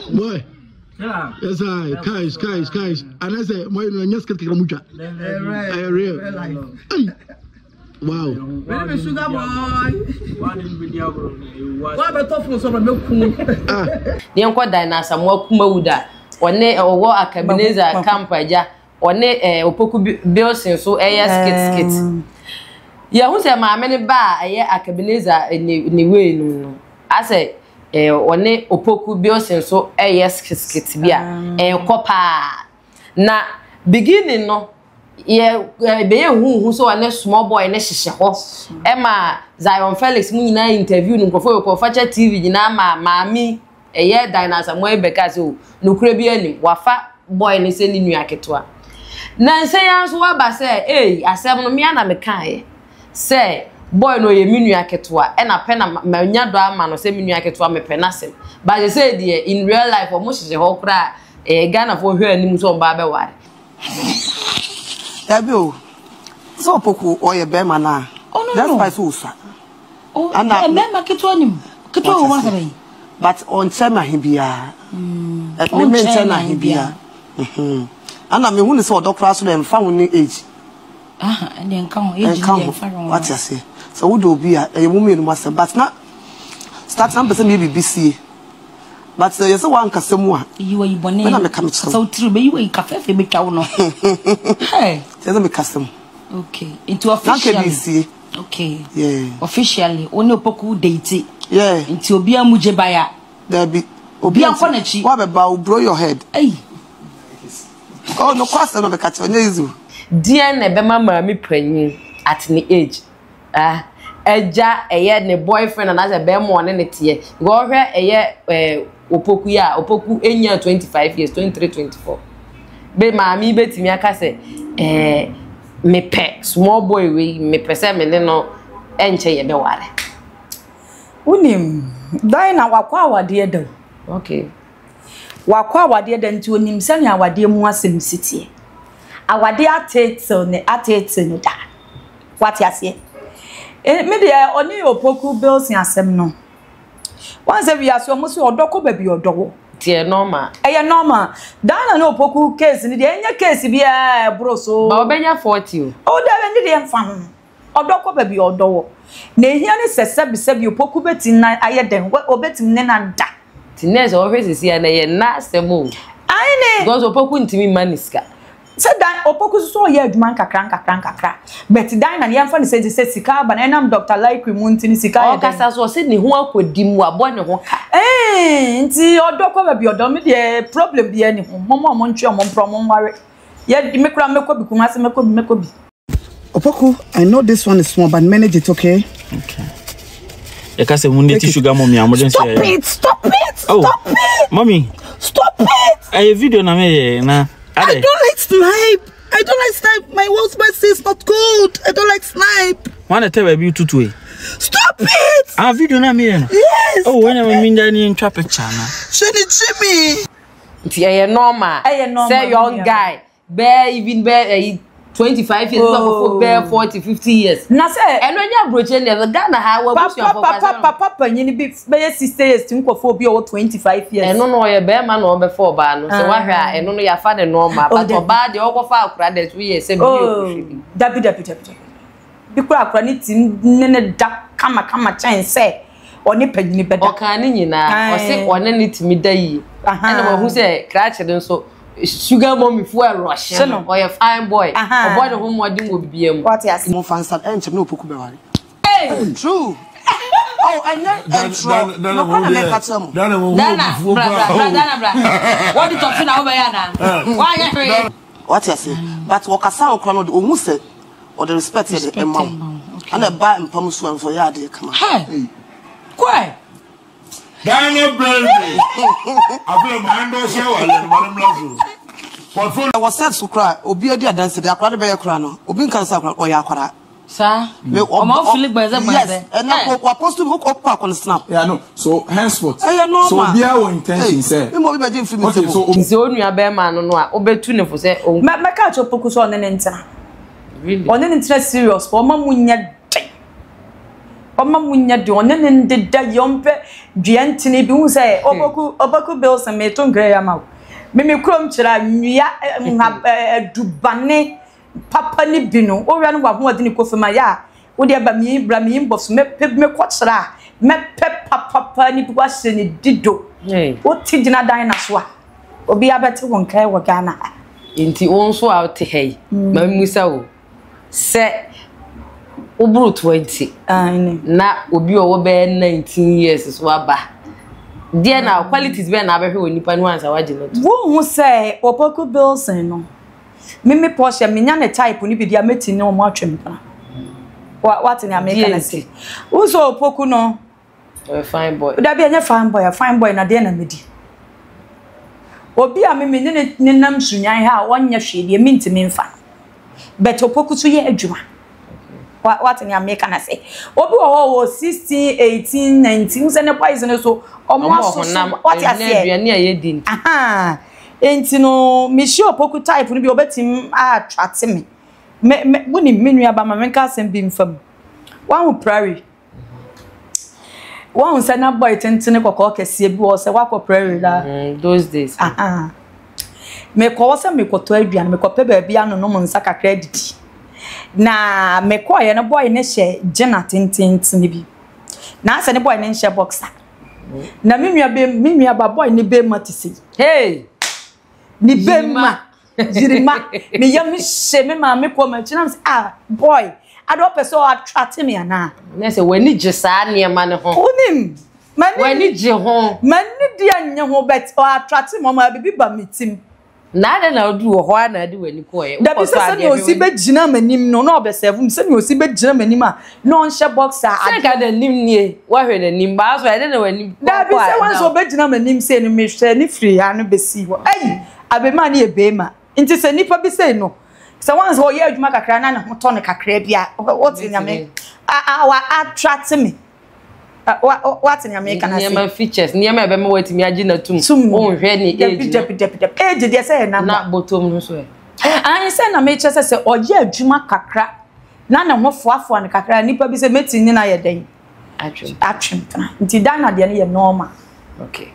Boy. Yes, guys. And I say, my just get mucha. Real. Wow. Baby sugar boy. What about for some milk? The uncle Dina some more kumauda. One or a Cabineza Campaja. One opoku bills and so skit. Yeah, who's a mammy bar a Cabineza in the way. No, I say. One opoku bills so skit bia copa na beginning no be who so an small boy na hihye Emma Zion Felix mu nyina interview no nkofo facha TV nyina maami dinosaur mo ebeka so no kura bi ani wafa boy ne se ni nua ketwa na nse ya so waba se asem no me na me kan se boy no ye minua ketwa e na pe na manya do ama no se minua ketwa me pe na se but they say there in real life o mo hye ho kra Ghana for hwe anim so mba be ware Tabio so poku oye be mana that's why so usa ana me ketwa nim ketwa o wa kare but on chema hibia me mention na hibia ana me hunu se odokra so dem fa woni age and then come age what you say so would be a woman must but not start some person maybe BC but you say one kasemu you are born when I come so true be you cafe be twa no hey tell me kasem okay into officially okay yeah officially only opoku date yeah into obi amuje baya there be obi ankonachi what about blow your head hey oh no kwasa no be catch on ezu Dear Nebema Mammy Penny at the age. Eja ne boyfriend and as a bear morning it year. Go here a year opoku enya 25 years, 23, 24. Be mammy bet me aka say me pe small boy we me pese me no enche ye be ware. Unim Dina wakwa wade dem. Okay. Wakwa wade dem nti onim sane awade mu asem sitie. Awade atete no da what you say me dey oni opoku bills asem no once we are so muso odoko baby odowo tie normal normal Dana no opoku case ni dey enya case bia bro so ba obenya 40 o da we dey mfa odoko baby odowo na ehia ni sesebi opoku beti na ayeden obetim ne na da tinez office si na ye na asemo ai ne because opoku ntimi maniska said that opoku so ye adwuma kakra but Dina na yemfa ne say sika ba na nam Dr. Like Munti ni sika o kasa so se ne ho akodi mu abo ne ho ka nti odoko ba bi odom de problem bi ani ho mo ntwe mo mpro nware ye me kura mekọ bi kuma se mekọ bi Opoku, I know this one is small but manage it, okay? Okay. You can say Monday sugar mommy Stop it! Mommy. Stop it! I video na me na I don't like snipe. My husband says not good. I don't like snipe. Wanna tell baby tutu. Stop it! Ah, video na me. Yes. Oh, when I mean that in trap picture na. Shady Jimmy. It's normal. Say young guy. Bear even bear 25 years before bear 40, 50 years. Na say enonya broche ne Ghana ha wa busu for papa nyini bi be 60 years tinkofo bi o 25 years. Eno no ye be ma no be for ba no. Se wa hwa eno no ya fa de normal but oba de okofa akura de 2 years se bi o dabi. Bi kura akura ni tim ne da kama chen se oni panyini beda. O kan ni nyina o se one ni timi da yi. Ena wo hu se kra che den so sugar mommy for a rush. Or a fine boy. A boy whom what you will be. What is more fancy and no poku bewari. Hey, true. Oh, I know. No, what is talking over here? Why? What you say? But what I saw chrono the almost or the respect the mom. And a bar and promise one for ya, dear. Come on. Hey, quiet. Daniel Brady. I feel my hand was I was said to cry, Obi Dia dance, the aqua bear crano, Obin Cancer or Yakara. Sir, Philip by them, and now what supposed to hook up park on the snap. Yeah, no. So henceforth, I know. So be our intention, sir. You might be for so it's only a bear man no obetune for say oh my catch up focus on an internet. Really? On an internet serious for Mamunya. Oma munya de one ne ndeda yompe duantini bi hu say oboku bills me to ngre ya ma me krom kira nwia adubane papa ni bi no o wi no wa ho ade ni kofema ya wo de ba mi bra mi mbof me ko kira me papa ni bi wa se ni dido o ti gina dan na so a obi abete won kai wo Ghana Inti onso out hey ma musa wo se oburu 20 na obi owo be 19 years so aba dia na qualities be na abehwe onipa no ansa waje no wo hu say Opoku bills no me Porsche menya ne type ni bi dia meti ne o ma atwempa what in America na say uzo Opoku no fine boy da bi anya fine boy na dia na medi obi a me ne nam sunyan ha wonya hwede minti memfa but Opoku so ye adwuma what in America na say obi wo 16 18 19 se ne poison so omo aso what ya say aduane ayedi aha enti no me shi Opoku type no bi obetim attract me woni menua ba ma menka sem bi mfam wan hu prairie wan se na boy tentene kokko kese bi wo se wakọ prairie da those days aha me ko wo se me koto aduane me ko pe ba bia no mo nsa kakra didi na me ko ye no boy ne hye gina tintintin bi na se ne boy ne hye boxer na menua ba boy ne be matisi hey ni be ma jirima me yam hye me ma me ko ma china boy ado person attract me ana na se wani je saa ne ma ne ho unim wani je ho mani dia nye ho bet o attract me ma bibi ba metim na na odu ho na de wani ko ye da bi se ne osi be gina manim no na obesevum se ne osi be gina manim a no nhye boxer se ka da nim nie wa hwe da nim ba so de na wani da bi se wan so be gina manim se ne me hwe ni free ya no besi wo ai abema ne ebema nti se nipa bi se no se wan so ye adwuma kakra na ho to ne kakra bia what in America wa attract me what in America na say niam features niam ebe me watimi agi na tum o hwe ni age age de say na botom no so an say na me chese se oje adwuma kakra na ho foafo ne kakra nipa bi se meti ni na ye den atwem nti dan na de ne ye normal okay